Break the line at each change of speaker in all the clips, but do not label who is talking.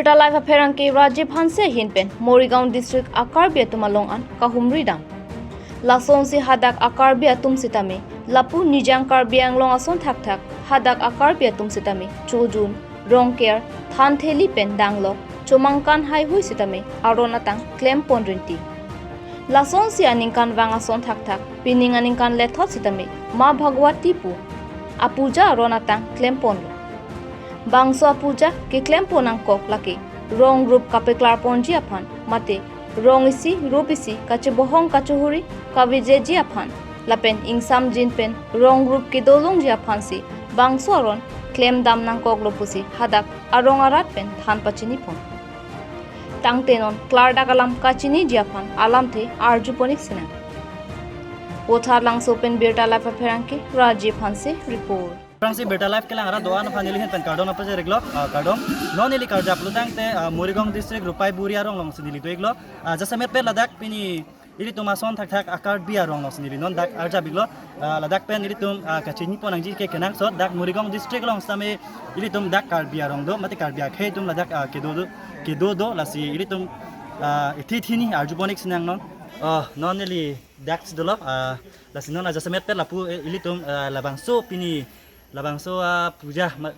Birta Life Apherangki Rajiv Hanse Hinpen Morigaon District Akarbia Tumalongan Kahumridang Lason si hadak Akarbia Tumsitami Lapu Nijang Karbiang Longason Thak hadak Akarbia Tumsitami Chujun Rongker Than Theli Pen Danglo Chomangkan Hai Hui Sitami Aronatang Klem Pondrinti Lason si aningkan Vangason Thak Pining aningkan Lethot Sitami Ma Bhagwati Pu Apuja Aronatang Klem Pondro Bangso apuja ke klempo nang kok laki rong rup kapeklar ponji aphan mate rong isi rup isi kache bohong kachuhuri kavije ji aphan lapen ingsam jinpen rong rup ke dolong ji aphan si bangso aron klem dam nang kok lopusi hadak arong arat pen than pachini pon tangtenon klarda kalam kachini ji aphan alamte arjuponik sina pothar langso pen Birta Life Apherangki Rajiv Hanse report
Fransi Birta Life ke lang ara doan fanili hen pen kardon apa je reglo kardon non eli karja plutang te Morigaon district rupai buri arong long sinili to eglo jasamet pe ladak pini ili tumason thak akar bi arong long sinili non dak arja biglo ladak pen ili tum kachini ponang ji ke kenang so dak Morigaon district long same ili tum dak kar bi arong do mati kar bi khe tum ladak ke do lasi ili tum thini arjubonik sinang non non eli dak sidolo lasi non jasamet pe lapu ili tum labangso pini labangso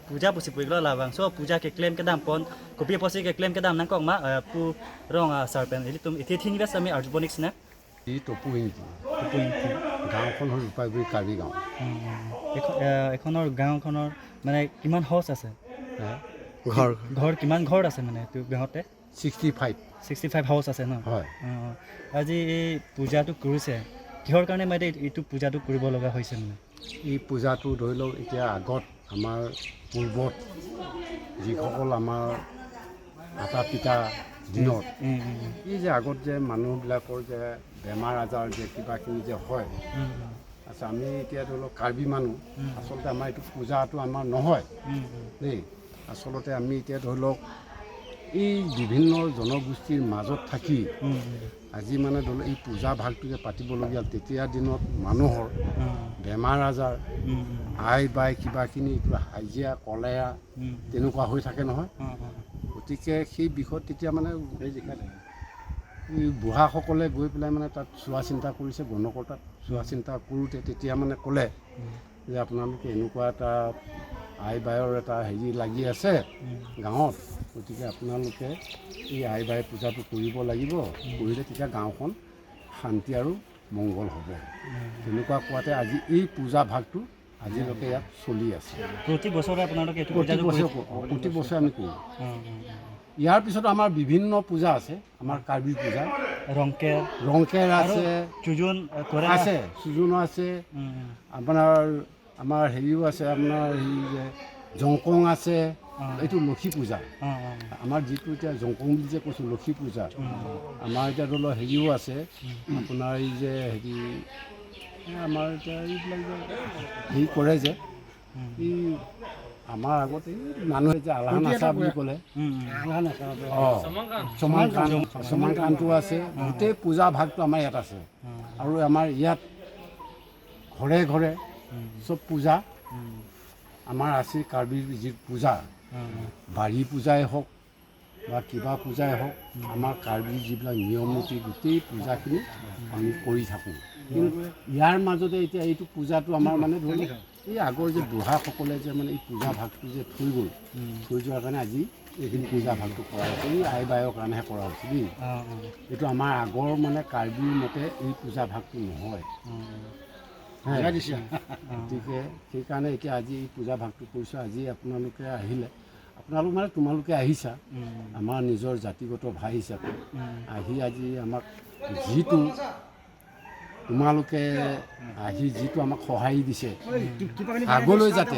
puja pusi puiglo labangso puja ke claim ke dam pon kopi posi ke claim ke dam nang kong ma pu rong sarpen ilitum iti thing bes ami arjubonik na
ই টপুইং গাঁওখন হ'ল ৰূপাইগুৰি কাৰ্বি গাঁও
এখনৰ গাঁওখনৰ মানে কিমান house আছে ঘৰ কিমান ঘৰ আছে মানে তো গাঁৱতে
65
হাউচ আছে ন
হয়
আজি এই পূজাটো কৰিছে কিহৰ কাৰণে মানে এইটো পূজাটো কৰিব লগা হৈছে মানে
এই পূজাটো ধৰি লওক এতিয়া আগত আমাৰ পূৰ্বত যিসকল আমাৰ আটা পিতা দিনত এই যে আগত যে মানুহবিলাকৰ যে বেমাৰ আজাৰ যে কিবাকিবি যে হয় আচ্ছা আমি এতিয়া ধৰি লওক কাৰ্বি মানুহ আচলতে আমাৰ এইটো পূজাটো আমাৰ নহয় দেই আচলতে আমি এতিয়া ধৰি লওক এই বিভিন্ন জনগোষ্ঠীৰ মাজত থাকি আজি মানে ধৰি লওক এই পূজা ভাগটো যে পাতিবলগীয়া তেতিয়া দিনত মানুহৰ বেমাৰ আজাৰ আই বাই কিবাখিনি হাইজিয়া কলেৰা তেনেকুৱা হৈ থাকে নহয় গতিকে সেই বিষয়ত তেতিয়া মানে এই বুঢ়াসকলে গৈ পেলাই মানে তাত চোৱা চিন্তা কৰিছে গণকৰ্তাত চোৱা চিন্তা কৰোঁতে তেতিয়া মানে ক'লে যে আপোনালোকে এনেকুৱা এটা আই বায়ৰ এটা হেৰি লাগি আছে গাঁৱত গতিকে আপোনালোকে এই আই বাই পূজাটো কৰিব লাগিব কৰিলে তেতিয়া গাঁওখন শান্তি আৰু মংগল হ'ব তেনেকুৱা কোৱাতে আজি এই পূজা ভাগটো আজিলৈকে ইয়াত চলি আছে
প্ৰতি বছৰে আপোনালোকে
প্ৰতি বছৰে আমি কৰোঁ ইয়াৰ পিছত আমাৰ বিভিন্ন পূজা আছে আমাৰ কাৰ্বি পূজা ৰংকেৰ আছে চুজুনো আছে আপোনাৰ আমাৰ হেৰিও আছে আপোনাৰ হেৰি যে জংকং আছে এইটো লক্ষী পূজা আমাৰ যিটো এতিয়া জংকং বুলি যে কৈছোঁ লক্ষী পূজা আমাৰ এতিয়া ধৰি লওক হেৰিও আছে আপোনাৰ এই যে হেৰি আমাৰ এতিয়া এইবিলাক যে হেৰি কৰে যে এই আমাৰ আগতে মানুহে যে আলাহান আছা বুলি ক'লে চমাংকানটো আছে গোটেই পূজা ভাগটো আমাৰ ইয়াত আছে আৰু আমাৰ ইয়াত ঘৰে ঘৰে চব পূজা আমাৰ আছে কাৰ্বিৰ যি পূজা বাৰী পূজাই হওক বা কিবা পূজাই হওক আমাৰ কাৰ্বিৰ যিবিলাক নিয়ম নীতি গোটেই পূজাখিনি আমি কৰি থাকোঁ কিন্তু ইয়াৰ মাজতে এতিয়া এইটো পূজাটো আমাৰ মানে ধৰি লওক এই আগৰ যে বুঢ়াসকলে যে মানে এই পূজা ভাগটো যে থৈ যোৱাৰ কাৰণে আজি এইখিনি পূজা ভাগটো কৰা হৈছে এই আই বায়ৰ কাৰণেহে কৰা হৈছে দেই এইটো আমাৰ আগৰ মানে কাৰ্বিৰ মতে এই পূজা ভাগটো নহয় গতিকে সেইকাৰণে এতিয়া আজি এই পূজা ভাগটো কৰিছোঁ আজি আপোনালোকে আহিলে মানে তোমালোকে আহিছা আমাৰ নিজৰ জাতিগত ভাই হিচাপে আহি আজি আমাক যিটো তোমালোকে আহি যিটো আমাক সঁহাৰি দিছে আগলৈ যাতে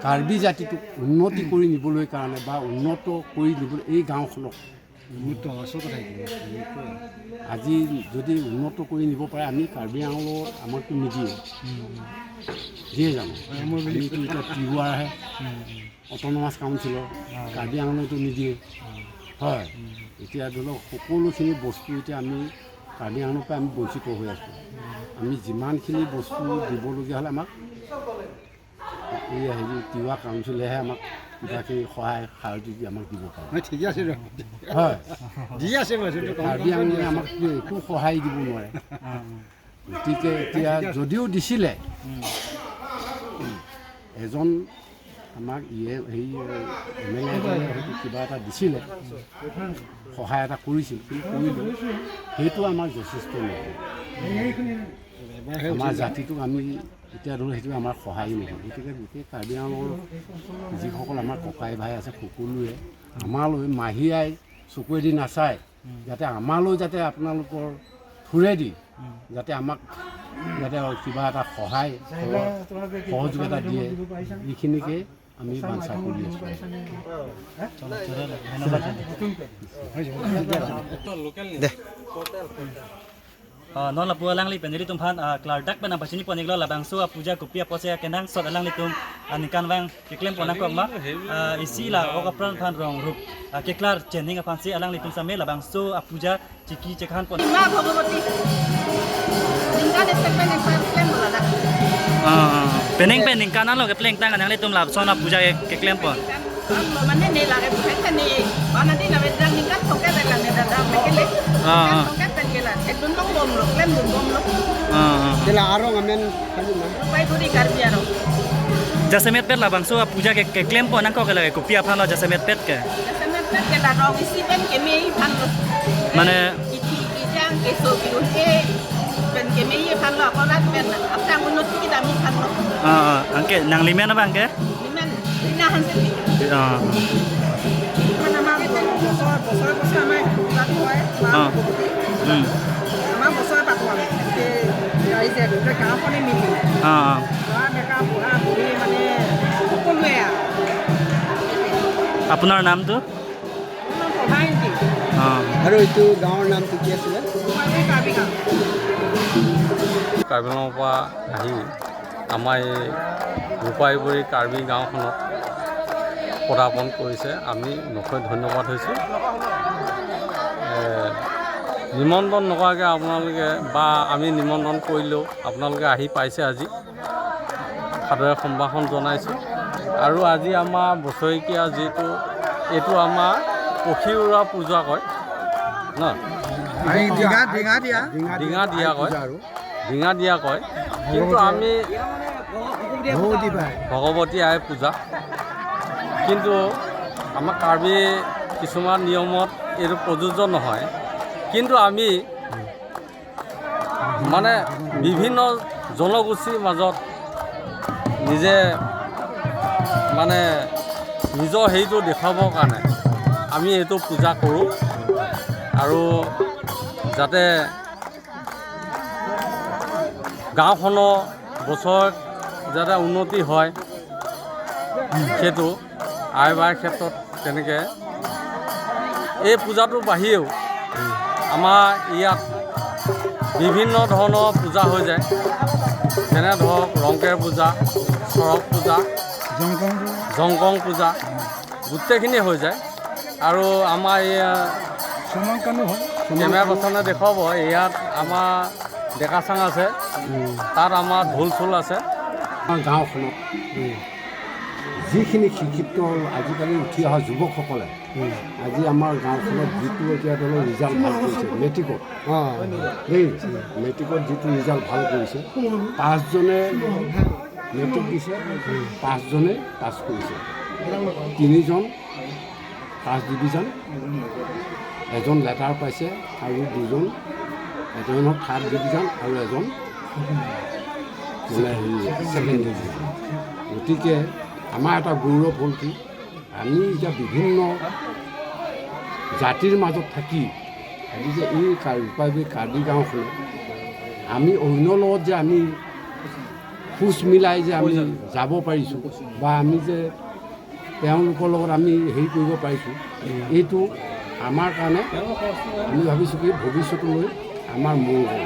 কাৰ্বি জাতিটোক উন্নতি কৰি নিবলৈ কাৰণে বা উন্নত কৰি নিবলৈ এই গাঁওখনক আজি যদি উন্নত কৰি নিব পাৰে আমি কাৰ্বি আংলঙত আমাকতো নিদিয়ে দিয়ে জানো আমিতো এতিয়া তিৱাৰহে অট'নমাছ কাউন্সিলৰ কাৰ্বি আংলঙতো নিদিয়ে হয় এতিয়া ধৰি লওক সকলোখিনি বস্তু এতিয়া আমি কাৰ্বি আংলঙৰ পৰা আমি বঞ্চিত হৈ আছোঁ আমি যিমানখিনি বস্তু দিবলগীয়া হ'লে আমাক এই হেৰি তিৱা কাউন্সিলেহে আমাক কিবাখিনি সহায় সাৰথি আমাক দিব পাৰে।
ঠিকে আছে
হয়,
দি আছে
কাৰ্বি আংলঙে আমাক একো সহায় দিব নোৱাৰে। গতিকে এতিয়া যদিও দিছিলে এজন আমাক হেৰি MLA হয়তো কিবা এটা দিছিলে, সহায় এটা কৰিছিল, কিন্তু কৰিলোঁ সেইটো আমাৰ যথেষ্ট নহয়। আমাৰ জাতিটোক আমি এতিয়া ধৰক সেইটো আমাৰ সহায় নহয়। গতিকে গোটেই কাৰ্বি আংলঙৰ যিসকল আমাৰ ককাই ভাই আছে সকলোৱে আমালৈ মাহী আই চকুৱেদি নাচায়, যাতে আমালৈ যাতে আপোনালোকৰ থোৰেদি যাতে আমাক যাতে কিবা এটা সহায় সহযোগিতা দিয়ে, এইখিনিকে আমি বাঞ্ছা কৰি আছোঁ।
non la pualang li penjeri tumhan klar dak bana pasini poniglo labang su puja kupia pose kenang sot alang li tum anikan wang keklem pona ko ma isi la oka pran phan rong rup keklar chening apan si alang li tum same labang su puja chiki chekhan pon
Ma Bhagavati. Ningka desek pening klem bolada.
pening kanan lo kepleng tang alang li tum lab sona puja keklem pon
Mane ne la ke bukan ni. Mana di na wedang ningka toke bela ne dada mekele. Toke pengela. Ekdun tong bom lo, klem dun bom lo.
Jela arong amen
Rupai budi karbiaro.
jasemet pet labang su puja keklem pon nang ko kala kupia phan lo jasemet pet ke
Semet ke la rong isi pen ke mei pan lo.
mane
Iti jang ke so biun ke pen ke mei pan lo ko lat pen apang unut ki da mi pan lo.
angke nang limen apa angke
Nimen ina hansen. Mana ma ke bosor mai lat hoy. Ma bosor pat hoy. Ke ai se ke ka phone mi mi. Mereka buah buri mane সকলোৱে
আপোনাৰ নামটো
আৰু এইটো গাঁৱৰ নামটো কি আছিলে?
কাৰ্বি
আংলঙৰ পৰা আহি আমাৰ এই ৰূপাইবৰী কাৰ্বি গাঁওখনত পদাৰ্পণ কৰিছে। আমি নথৈ ধন্যবাদ হৈছোঁ। নিমন্ত্ৰণ নকৰাকৈ আপোনালোকে বা আমি নিমন্ত্ৰণ কৰিলেও আপোনালোকে আহি পাইছে। আজি সাদৰে সম্ভাষণ জনাইছোঁ। আৰু আজি আমাৰ বছৰেকীয়া যিটো এইটো আমাৰ পক্ষী উৰা পূজা কয় ন, ডিঙা দিয়া কয়, ডিঙা দিয়া কয়, কিন্তু আমি ভগৱতী আই পূজা। কিন্তু আমাৰ কাৰ্বি কিছুমান নিয়মত এইটো প্ৰযোজ্য নহয়। কিন্তু আমি মানে বিভিন্ন জনগোষ্ঠীৰ মাজত নিজে মানে নিজৰ হেৰিটো দেখুৱাবৰ কাৰণে আমি এইটো পূজা কৰোঁ। আৰু যাতে গাঁওখনৰ বছৰত যাতে উন্নতি হয়, সেইটো আই বাৰ ক্ষেত্ৰত তেনেকৈ এই পূজাটোৰ বাহিৰেও আমাৰ ইয়াত বিভিন্ন ধৰণৰ পূজা হৈ যায়। যেনে ধৰক ৰংকেৰ পূজা, চৰক পূজা, জংকং পূজা গোটেইখিনি হৈ যায়। আৰু আমাৰ কেমেৰা পাৰ্চনে দেখুৱাব, ইয়াত আমাৰ ডেকাচাং আছে, তাত আমাৰ ঢোল চোল আছে।
আমাৰ গাঁওখনত যিখিনি শিক্ষিত আজিকালি উঠি অহা যুৱকসকলে আজি আমাৰ গাঁওখনত যিটো এতিয়া ধৰক ৰিজাল্ট ভাল কৰিছে মেট্ৰিকত, দেই মেট্ৰিকত যিটো ৰিজাল্ট ভাল কৰিছে, 5জনে মেট্ৰিক দিছে, 5জনে পাছ কৰিছে, 3জন ফাৰ্ষ্ট ডিভিজন, 1জন লেটাৰ পাইছে আৰু 2জন, এজনৰ থাৰ্ড ডিভিজন আৰু 1জন মানে ছেকেণ্ড ডিভিজন। গতিকে আমাৰ এটা গৌৰৱ হ'ল কি, আমি এতিয়া বিভিন্ন জাতিৰ মাজত থাকি আজি যে এই ৰূপাইবৰী কাৰ্বি গাঁওখনত আমি অন্যৰ লগত যে আমি খোজ মিলাই যে আমি যাব পাৰিছোঁ বা আমি যে তেওঁলোকৰ লগত আমি হেৰি কৰিব পাৰিছোঁ, এইটো আমাৰ কাৰণে আমি ভাবিছোঁ কি ভৱিষ্যতলৈ আমাৰ মংগল।